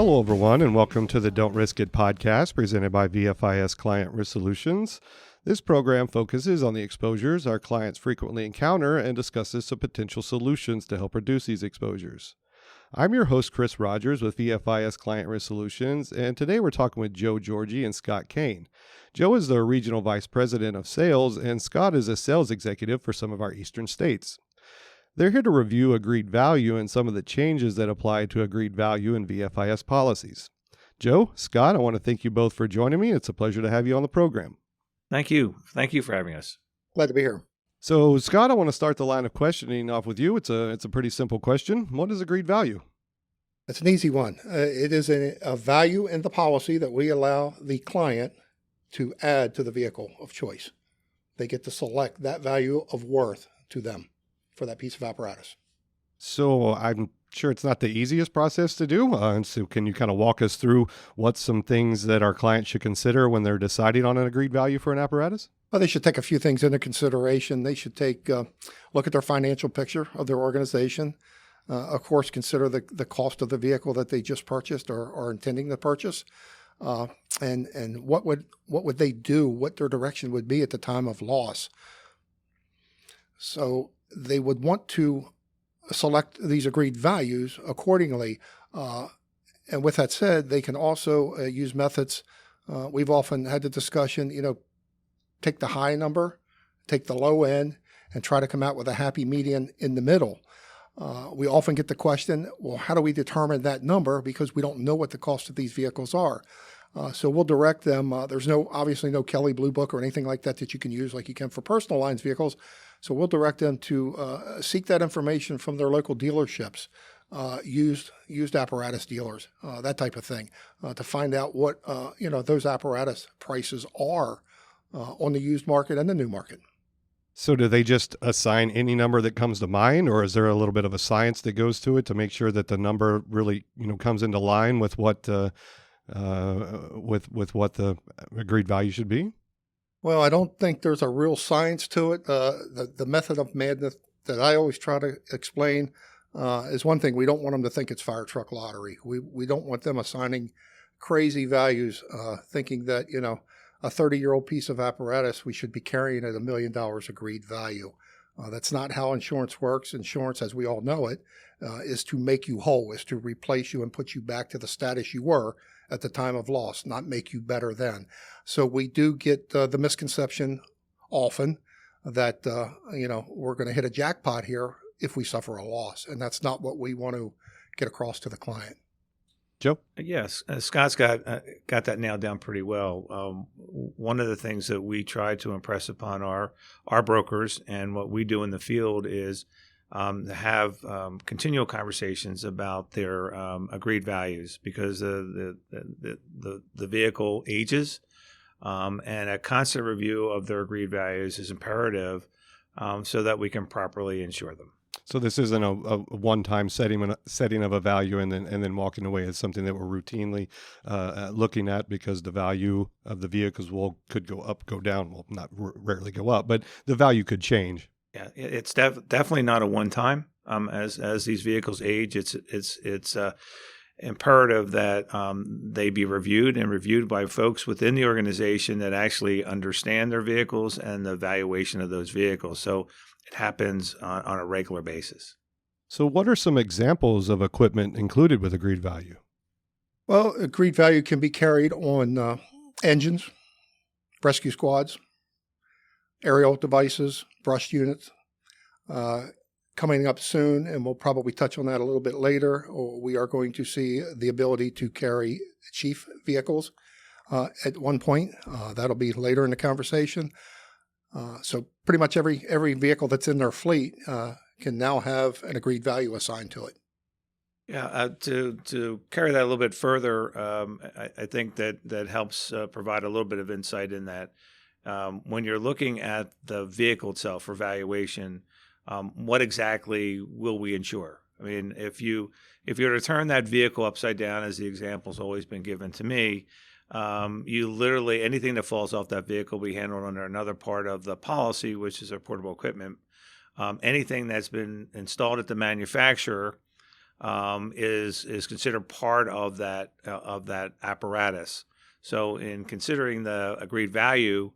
Hello, everyone, and welcome to the Don't Risk It podcast presented by VFIS Client Risk Solutions. This program focuses on the exposures our clients frequently encounter and discusses some potential solutions to help reduce these exposures. I'm your host, Chris Rogers with VFIS Client Risk Solutions, and today we're talking with Joe Giorgi and Scott Cain. Joe is the Regional Vice President of Sales, and Scott is a Sales Executive for some of our eastern states. They're here to review agreed value and some of the changes that apply to agreed value in VFIS policies. Joe, Scott, I want to thank you both for joining me. It's a pleasure to have you on the program. Thank you. Thank you for having us. Glad to be here. So, Scott, I want to start the line of questioning off with you. It's a pretty simple question. What is agreed value? It's an easy one. It is a value in the policy that we allow the client to add to the vehicle of choice. They get to select that value of worth to them for that piece of apparatus. So I'm sure it's not the easiest process to do. So can you kind of walk us through what some things that our clients should consider when they're deciding on an agreed value for an apparatus? Well, they should take a few things into consideration. They should take look at their financial picture of their organization. Of course, consider the cost of the vehicle that they just purchased or are intending to purchase. And what would they do, what their direction would be at the time of loss. So they would want to select these agreed values accordingly. And with that said, they can also use methods. We've often had the discussion, take the high number, take the low end, and try to come out with a happy median in the middle. We often get the question, well, how do we determine that number? Because we don't know what the cost of these vehicles are. So we'll direct them. There's obviously no Kelley Blue Book or anything like that you can use like you can for personal lines vehicles. So we'll direct them to seek that information from their local dealerships, used apparatus dealers, that type of thing, to find out what those apparatus prices are on the used market and the new market. So do they just assign any number that comes to mind, or is there a little bit of a science that goes to it to make sure that the number really comes into line with what with what the agreed value should be? Well, I don't think there's a real science to it. The method of madness that I always try to explain is one thing. We don't want them to think it's fire truck lottery. We don't want them assigning crazy values, thinking that, a 30-year-old piece of apparatus we should be carrying at $1 million agreed value. That's not how insurance works. Insurance, as we all know it, is to make you whole, is to replace you and put you back to the status you were at the time of loss, not make you better then. So we do get the misconception often that, we're going to hit a jackpot here if we suffer a loss. And that's not what we want to get across to the client. Joe? Yes, Scott's got that nailed down pretty well. One of the things that we try to impress upon our brokers and what we do in the field is to have continual conversations about their agreed values, because the vehicle ages, and a constant review of their agreed values is imperative so that we can properly insure them. So this isn't a one-time setting of a value and then walking away. It's something that we're routinely looking at, because the value of the vehicles could go up, go down. Well, not rarely go up, but the value could change. Yeah, it's definitely not a one-time. As these vehicles age, it's imperative that they be reviewed by folks within the organization that actually understand their vehicles and the valuation of those vehicles. So it happens on a regular basis. So what are some examples of equipment included with agreed value? Well, agreed value can be carried on engines, rescue squads, aerial devices, brush units. Coming up soon, and we'll probably touch on that a little bit later, we are going to see the ability to carry chief vehicles at one point. That'll be later in the conversation. So pretty much every vehicle that's in their fleet can now have an agreed value assigned to it. Yeah, to carry that a little bit further, I think that helps provide a little bit of insight in that when you're looking at the vehicle itself for valuation, what exactly will we insure? I mean, if you were to turn that vehicle upside down, as the example's always been given to me, you literally, anything that falls off that vehicle will be handled under another part of the policy, which is our portable equipment. Anything that's been installed at the manufacturer is considered part of that apparatus. So in considering the agreed value,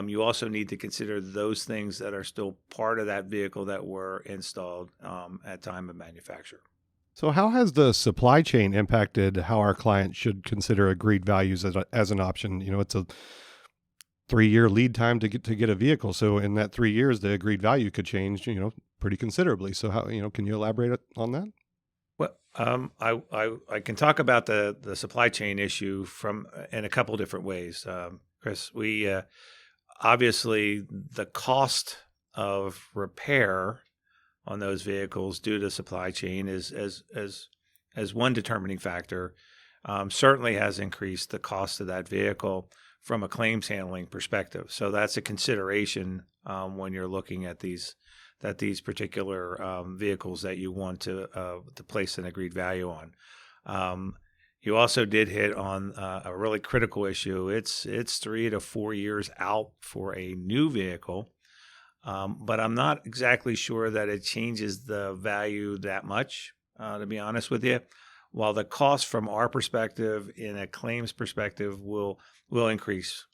you also need to consider those things that are still part of that vehicle that were installed at time of manufacture. So how has the supply chain impacted how our clients should consider agreed values as an option? It's a 3-year lead time to get a vehicle. So in that 3 years, the agreed value could change, pretty considerably. So how, can you elaborate on that? Well, I can talk about the supply chain issue in a couple different ways, Chris. We obviously the cost of repair on those vehicles due to supply chain is as one determining factor. Certainly has increased the cost of that vehicle from a claims handling perspective. So that's a consideration when you're looking at these particular vehicles that you want to place an agreed value on. You also did hit on a really critical issue. It's 3 to 4 years out for a new vehicle, but I'm not exactly sure that it changes the value that much, to be honest with you. While the cost from our perspective, in a claims perspective, will increase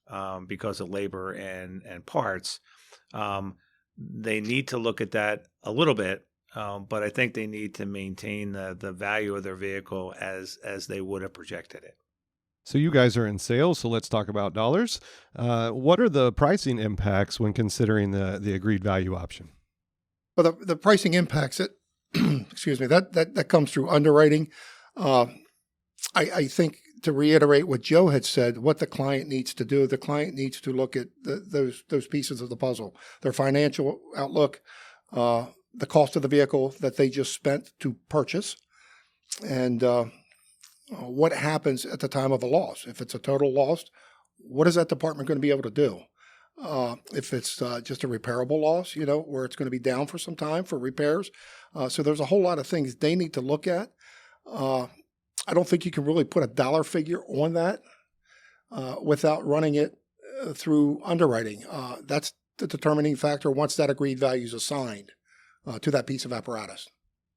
because of labor and parts. They need to look at that a little bit, but I think they need to maintain the value of their vehicle as they would have projected it. So you guys are in sales, so let's talk about dollars. What are the pricing impacts when considering the agreed value option? Well, the pricing impacts, excuse me, that comes through underwriting. I think, to reiterate what Joe had said, what the client needs to do, the client needs to look at those pieces of the puzzle: their financial outlook, the cost of the vehicle that they just spent to purchase, and what happens at the time of a loss. If it's a total loss, what is that department going to be able to do? If it's just a repairable loss, where it's going to be down for some time for repairs. So there's a whole lot of things they need to look at. I don't think you can really put a dollar figure on that without running it through underwriting. That's the determining factor once that agreed value is assigned to that piece of apparatus.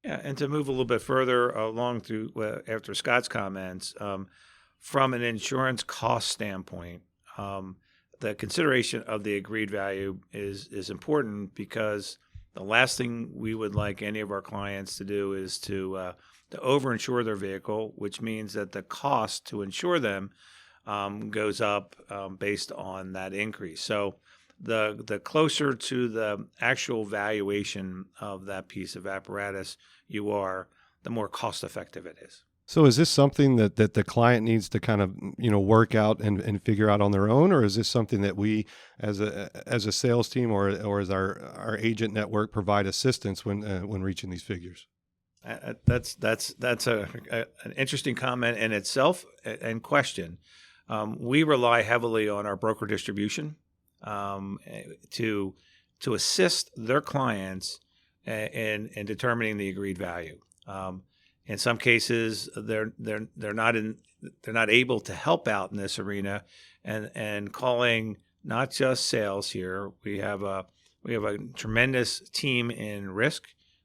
Yeah, and to move a little bit further along through after Scott's comments, from an insurance cost standpoint, the consideration of the agreed value is important, because the last thing we would like any of our clients to do is to overinsure their vehicle, which means that the cost to insure them goes up based on that increase. So the closer to the actual valuation of that piece of apparatus you are, the more cost effective it is. So is this something that the client needs to kind of, work out and figure out on their own, or is this something that we as a sales team or as our agent network provide assistance when reaching these figures? That's an interesting comment in itself and question. We rely heavily on our broker distribution to assist their clients in determining the agreed value. In some cases, they're not able to help out in this arena, and calling not just sales here. We have a tremendous team in risk.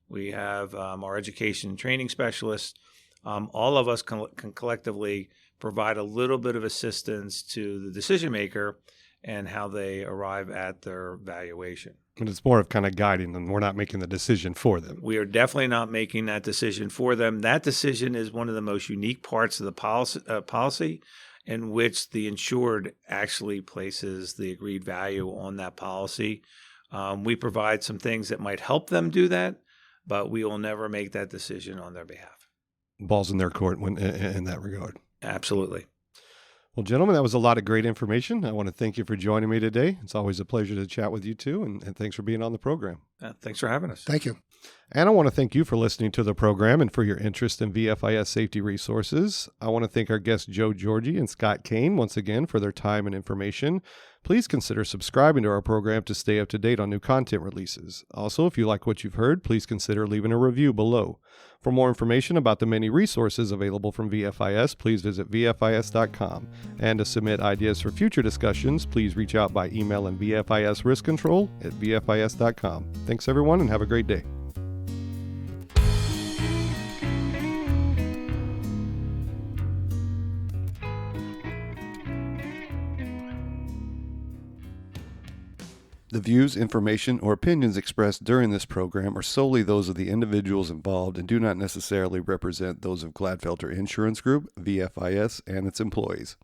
We have our education and training specialists. All of us can collectively provide a little bit of assistance to the decision maker and how they arrive at their valuation. And it's more of kind of guiding them. We're not making the decision for them. We are definitely not making that decision for them. That decision is one of the most unique parts of the policy in which the insured actually places the agreed value on that policy. We provide some things that might help them do that, but we will never make that decision on their behalf. Ball's in their court in that regard. Absolutely. Well, gentlemen, that was a lot of great information. I want to thank you for joining me today. It's always a pleasure to chat with you too, and thanks for being on the program. Thanks for having us. Thank you. And I want to thank you for listening to the program and for your interest in VFIS safety resources. I want to thank our guests Joe Giorgi and Scott Cain once again for their time and information. Please consider subscribing to our program to stay up to date on new content releases. Also, if you like what you've heard, please consider leaving a review below. For more information about the many resources available from VFIS, please visit VFIS.com. And to submit ideas for future discussions, please reach out by emailing VFISriskcontrol@VFIS.com. Thanks, everyone, and have a great day. The views, information, or opinions expressed during this program are solely those of the individuals involved and do not necessarily represent those of Gladfelter Insurance Group, VFIS, and its employees.